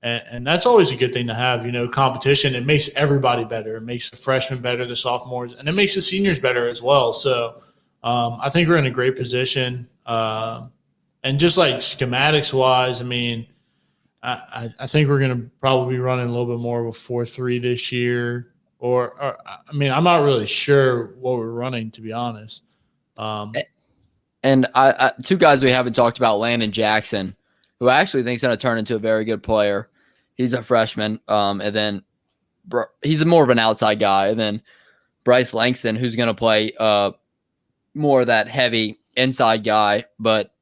and that's always a good thing to have, competition. It makes everybody better. It makes the freshmen better, the sophomores, and it makes the seniors better as well. So I think we're in a great position. And just like schematics-wise, I mean, I think we're going to probably be running a little bit more of a 4-3 this year. Or I mean, I'm not really sure what we're running, to be honest. And two guys we haven't talked about, Landon Jackson, who I actually think is going to turn into a very good player. He's a freshman, and then he's more of an outside guy. And then Bryce Langston, who's going to play more of that heavy inside guy. But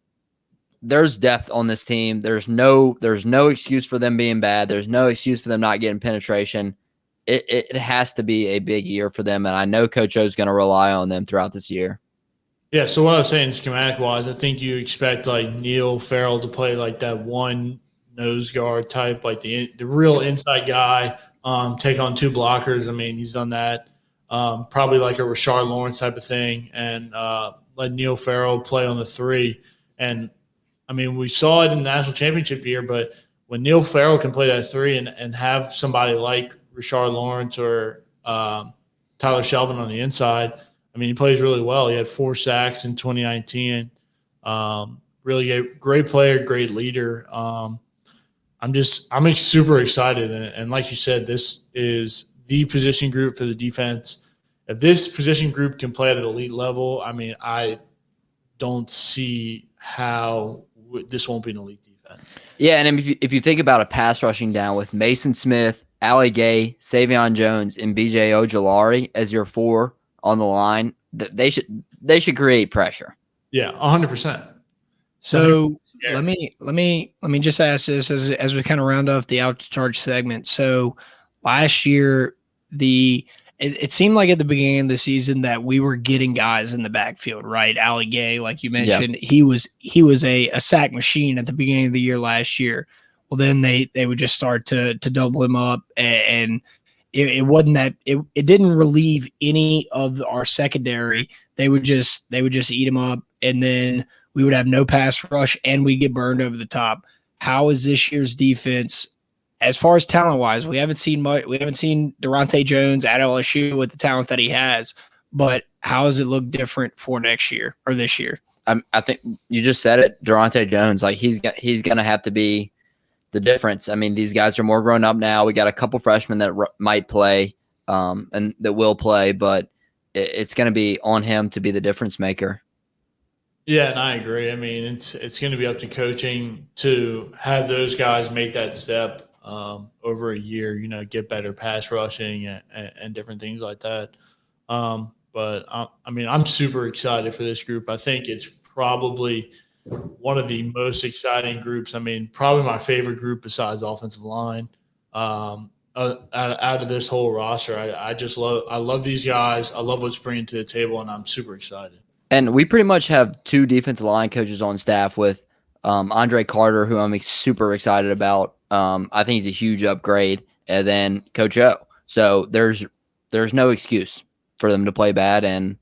there's depth on this team. There's no excuse for them being bad. There's no excuse for them not getting penetration. It has to be a big year for them, and I know Coach O is going to rely on them throughout this year. Yeah, so what I was saying schematic-wise, I think you expect like Neil Farrell to play like that one nose guard type, like the real inside guy, take on 2 blockers. I mean, he's done that. Probably like a Rashard Lawrence type of thing, and let Neil Farrell play on the 3. And, I mean, we saw it in the national championship year, but when Neil Farrell can play that 3 and have somebody like Rashard Lawrence or Tyler Shelvin on the inside. I mean, he plays really well. He had 4 sacks in 2019. Really a great player, great leader. I'm super excited. And like you said, this is the position group for the defense. If this position group can play at an elite level, I mean, I don't see how this won't be an elite defense. Yeah, and if you think about a pass rushing down with Mason Smith, Ali Gay, Savion Jones, and BJ Ojolari as your 4 on the line, they should create pressure. Yeah, 100%. So let me just ask this as we kind of round off the out to charge segment. So last year, it seemed like at the beginning of the season that we were getting guys in the backfield, right? Ali Gay, like you mentioned, he was a sack machine at the beginning of the year last year. Well, then they would just start to double him up, and it wasn't that it didn't relieve any of our secondary. They would just eat him up, and then we would have no pass rush, and we get burned over the top. How is this year's defense? As far as talent wise, we haven't seen much. We haven't seen Durante Jones at LSU with the talent that he has. But how does it look different for next year or this year? I think you just said it, Durante Jones. Like he's going to have to be the difference. I mean, these guys are more grown up now. We got a couple freshmen that might play and that will play, but it's going to be on him to be the difference maker. Yeah, and I agree. I mean, it's going to be up to coaching to have those guys make that step. Over a year, get better pass rushing and different things like that. But I mean, I'm super excited for this group. I think it's probably one of the most exciting groups. I mean, probably my favorite group besides offensive line. Out of this whole roster, I love these guys. I love what's bringing to the table, and I'm super excited. And we pretty much have 2 defensive line coaches on staff with Andre Carter, who I'm super excited about. I think he's a huge upgrade, and then Coach O. So there's no excuse for them to play bad, and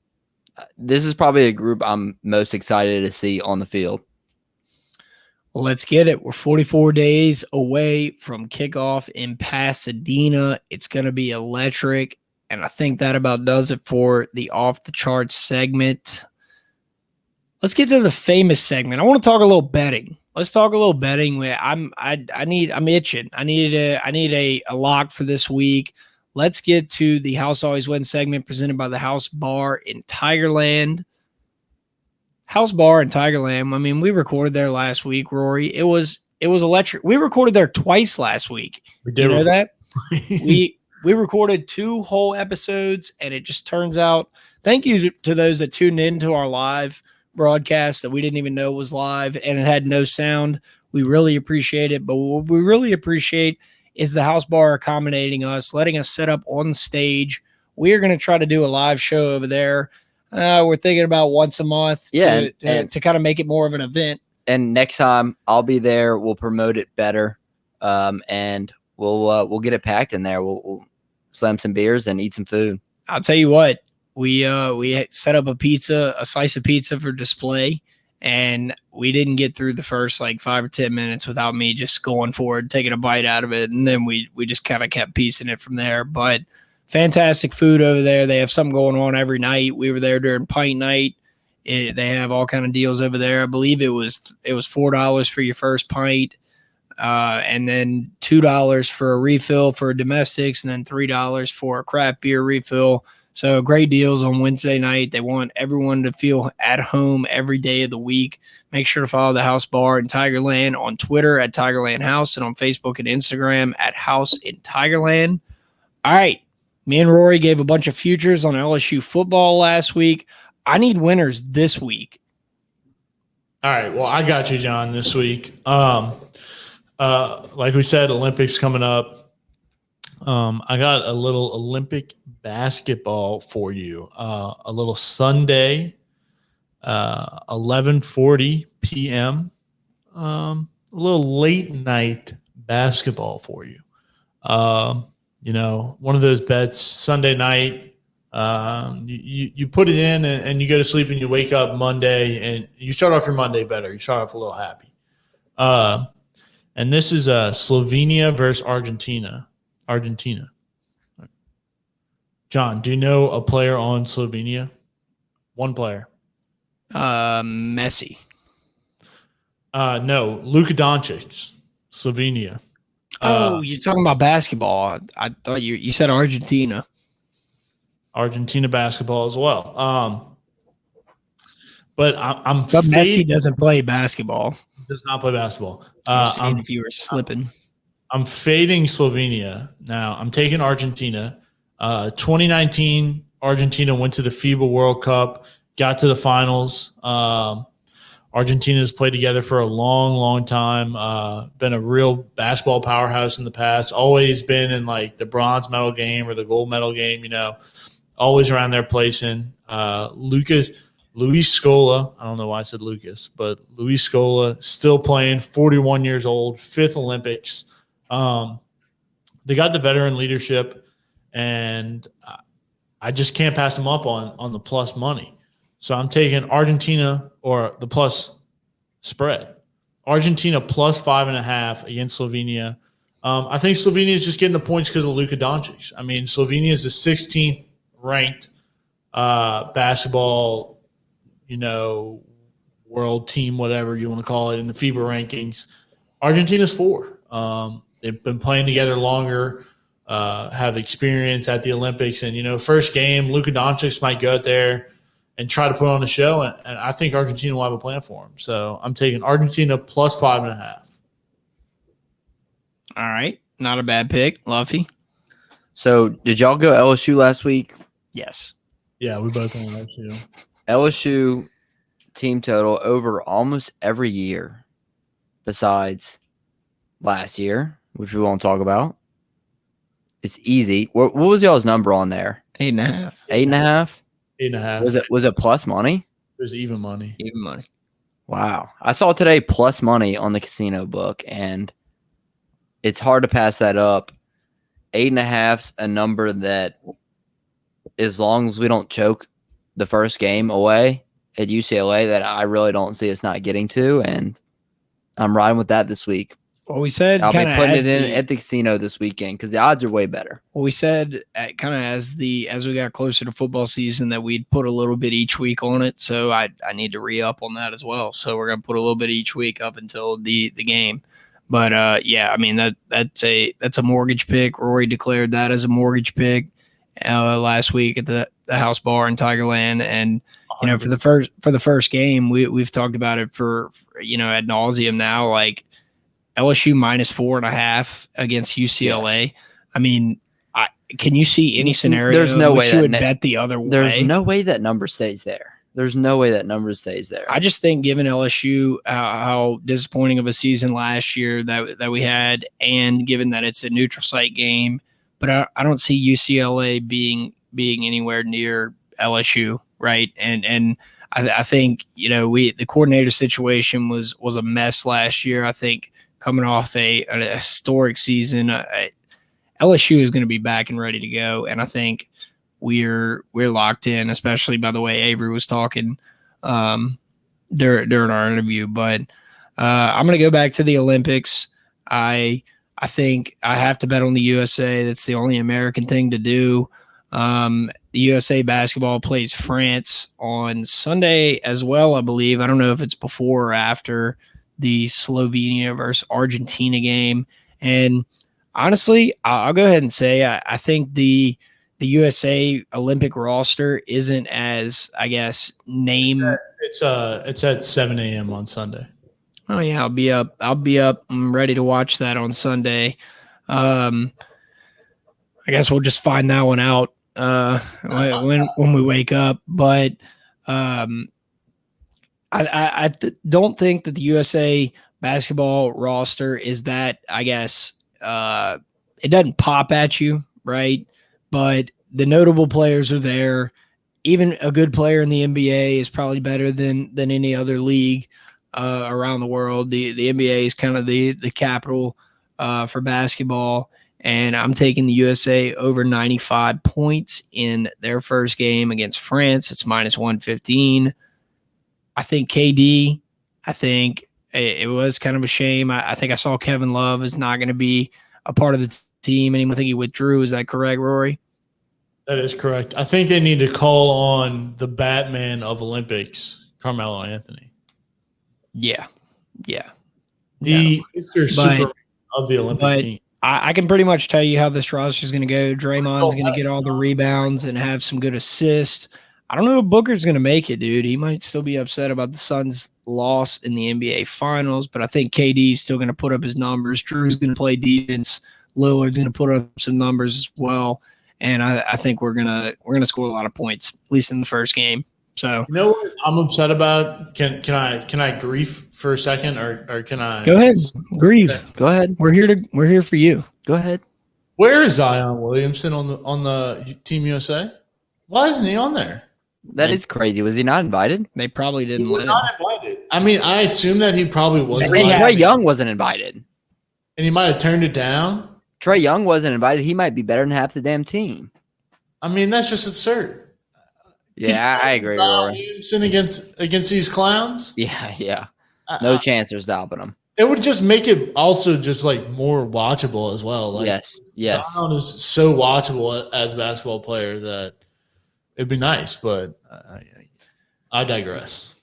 this is probably a group I'm most excited to see on the field. Well, let's get it. We're 44 days away from kickoff in Pasadena. It's going to be electric, and I think that about does it for the off the charts segment. Let's get to the famous segment. I want to talk a little betting. Let's talk a little betting. I'm itching. I need a lock for this week. Let's get to the House Always Wins segment presented by the House Bar in Tigerland. House Bar in Tigerland. I mean, we recorded there last week, Rory. It was electric. We recorded there twice last week. We did. You know that? we recorded 2 whole episodes, and it just turns out. Thank you to those that tuned into our live broadcast that we didn't even know was live, and it had no sound. We really appreciate it, but what we really appreciate is the House Bar accommodating us, letting us set up on stage. We're going to try to do a live show over there. We're thinking about once a month to kind of make it more of an event. And next time I'll be there. We'll promote it better, and we'll get it packed in there. We'll slam some beers and eat some food. I'll tell you what. We set up a slice of pizza for display, and we didn't get through the first 5 or 10 minutes without me just going forward, taking a bite out of it, and then we just kind of kept piecing it from there. But fantastic food over there. They have something going on every night. We were there during pint night. They have all kind of deals over there. I believe it was $4 for your first pint, and then $2 for a refill for domestics, and then $3 for a craft beer refill. So great deals on Wednesday night. They want everyone to feel at home every day of the week. Make sure to follow the House Bar in Tigerland on Twitter at Tigerland House and on Facebook and Instagram at House in Tigerland. All right. Me and Rory gave a bunch of futures on LSU football last week. I need winners this week. All right. Well, I got you, John, this week. Like we said, Olympics coming up. I got a little Olympic basketball for you. A little Sunday, 11:40 p.m. A little late night basketball for you. One of those bets Sunday night. You put it in and you go to sleep and you wake up Monday and you start off your Monday better. You start off a little happy. And this is Slovenia versus Argentina. John, do you know a player on Slovenia? One player. Messi. No, Luka Doncic, Slovenia. You're talking about basketball. I thought you said Argentina. Argentina basketball as well. But I'm But Messi fading, doesn't play basketball. does not play basketball. Seeing if you were slipping. I'm fading Slovenia. Now I'm taking Argentina. 2019, Argentina went to the FIBA World Cup, got to the finals. Argentina has played together for a long, long time. Been a real basketball powerhouse in the past. Always been in like the bronze medal game or the gold medal game. You know, always around there placing. Luis Scola. I don't know why I said Lucas, but Luis Scola still playing. 41 years old, fifth Olympics. They got the veteran leadership, and I just can't pass them up on the plus money. So I'm taking Argentina or the plus spread. Argentina plus 5.5 against Slovenia. I think Slovenia is just getting the points because of Luka Doncic. I mean, Slovenia is the 16th ranked basketball, world team, whatever you want to call it, in the FIBA rankings. Argentina's 4. They've been playing together longer, have experience at the Olympics. And, first game, Luka Doncic might go out there and try to put on a show. And I think Argentina will have a plan for him. So I'm taking Argentina plus 5.5. All right. Not a bad pick. Luffy. So did y'all go LSU last week? Yes. Yeah, we both went LSU. LSU team total over almost every year besides last year, which we won't talk about. It's easy. What was y'all's number on there? 8.5. 8.5? 8.5. Was it plus money? It was even money. Even money. Wow. I saw today plus money on the casino book, and it's hard to pass that up. 8.5's a number that, as long as we don't choke the first game away at UCLA, that I really don't see us not getting to, and I'm riding with that this week. Well, we said I'll be putting it in at at the casino this weekend because the odds are way better. Well, we said kind of as we got closer to football season that we'd put a little bit each week on it. So I need to re-up on that as well. So we're gonna put a little bit each week up until the game. But yeah, I mean that's a mortgage pick. Rory declared that as a mortgage pick last week at the house bar in Tigerland, and for the first game we've talked about it for ad nauseum now, like LSU minus 4.5 against UCLA. Yes. I mean, can you see any scenario there's no way you would bet the other way? There's no way that number stays there. I just think given LSU how disappointing of a season last year that we had, and given that it's a neutral site game, but I don't see UCLA being anywhere near LSU, right? And I think the coordinator situation was a mess last year. I think coming off a historic season, LSU is going to be back and ready to go, and I think we're locked in. Especially by the way Avery was talking during our interview. But I'm going to go back to the Olympics. I think I have to bet on the USA. That's the only American thing to do. The USA basketball plays France on Sunday as well, I believe. I don't know if it's before or after the Slovenia versus Argentina game. And honestly, I'll go ahead and say I think the USA Olympic roster isn't as, I guess, It's at 7 a.m. on Sunday. Oh yeah, I'll be up. I'm ready to watch that on Sunday. I guess we'll just find that one out when we wake up. But I don't think that the USA basketball roster is that, I guess, it doesn't pop at you, right? But the notable players are there. Even a good player in the NBA is probably better than any other league around the world. The NBA is kind of the capital for basketball. And I'm taking the USA over 95 points in their first game against France. It's minus 115. I think KD, it was kind of a shame. I think I saw Kevin Love is not going to be a part of the team anymore. I think he withdrew. Is that correct, Rory? That is correct. I think they need to call on the Batman of Olympics, Carmelo Anthony. Yeah. The Mr. Superman But- of the Olympic team. I can pretty much tell you how this roster is going to go. Draymond's going to get all the rebounds and have some good assists. I don't know if Booker's going to make it, dude. He might still be upset about the Suns' loss in the NBA Finals, but I think KD's still going to put up his numbers. Drew's going to play defense. Lillard's going to put up some numbers as well, and I think we're gonna score a lot of points, at least in the first game. So You know what I'm upset about? Can I grief for a second, or can I go ahead, grieve. Go ahead. We're here for you. Go ahead. Where is Zion Williamson on the Team USA? Why isn't he on there? That is crazy. Was he not invited? They probably He didn't was let him. not invited. I mean, I assume that he probably was And invited, Trae Young wasn't invited. and he might have turned it down. Trae Young wasn't invited. He might be better than half the damn team. I mean, that's just absurd. Yeah, I agree, Zion Rory. Williamson against these clowns? Yeah. No chance they're stopping him. It would just make it also just like more watchable as well. Like, Yes. Zion is so watchable as a basketball player that it'd be nice, but I digress.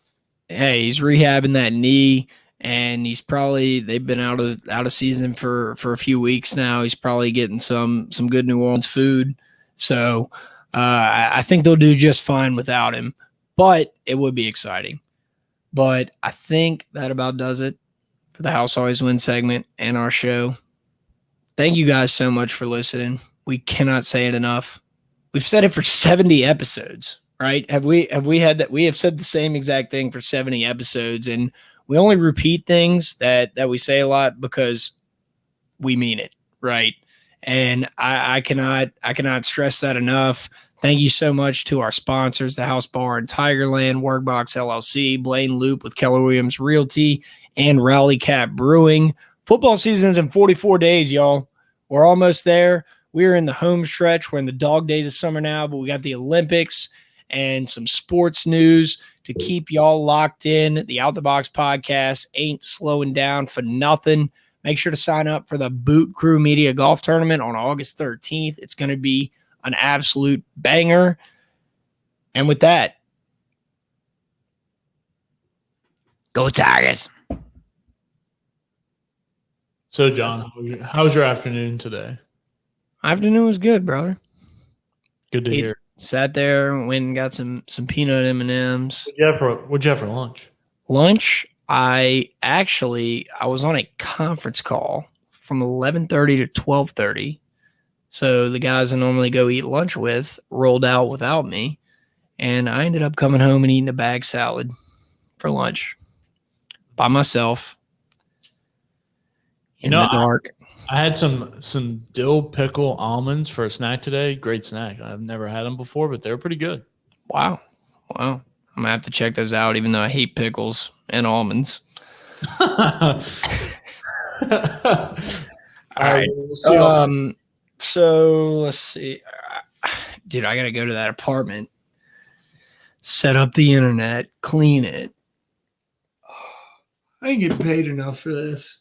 Hey, he's rehabbing that knee, and they've been out of season for a few weeks now. He's probably getting some good New Orleans food, so I think they'll do just fine without him. But it would be exciting. But I think that about does it for the House Always Wins segment and our show. Thank you guys so much for listening. We cannot say it enough. We've said it for 70 episodes, right? Have we had that? We have said the same exact thing for 70 episodes, and we only repeat things that we say a lot because we mean it, right? And I cannot stress that enough. Thank you so much to our sponsors, the House Bar in Tigerland, Workbox LLC, Blaine Loop with Keller Williams Realty, and Rally Cat Brewing. Football season's in 44 days, y'all. We're almost there. We're in the home stretch. We're in the dog days of summer now, but we got the Olympics and some sports news to keep y'all locked in. The Out the Box podcast ain't slowing down for nothing. Make sure to sign up for the Boot Crew Media Golf Tournament on August 13th. It's going to be an absolute banger. And with that, go Tigers. So, John, how's your afternoon today? Afternoon was good, brother. Good to hear. Sat there, went and got some peanut M&Ms. What'd you have for lunch? Lunch, I was on a conference call from 11:30 to 12:30. So the guys I normally go eat lunch with rolled out without me, and I ended up coming home and eating a bag salad for lunch by myself in the dark. I had some dill pickle almonds for a snack today. Great snack. I've never had them before, but they're pretty good. Wow. I'm gonna have to check those out, even though I hate pickles and almonds. All right. We'll see So let's see. Dude, I gotta go to that apartment, set up the internet, clean it. I ain't getting paid enough for this.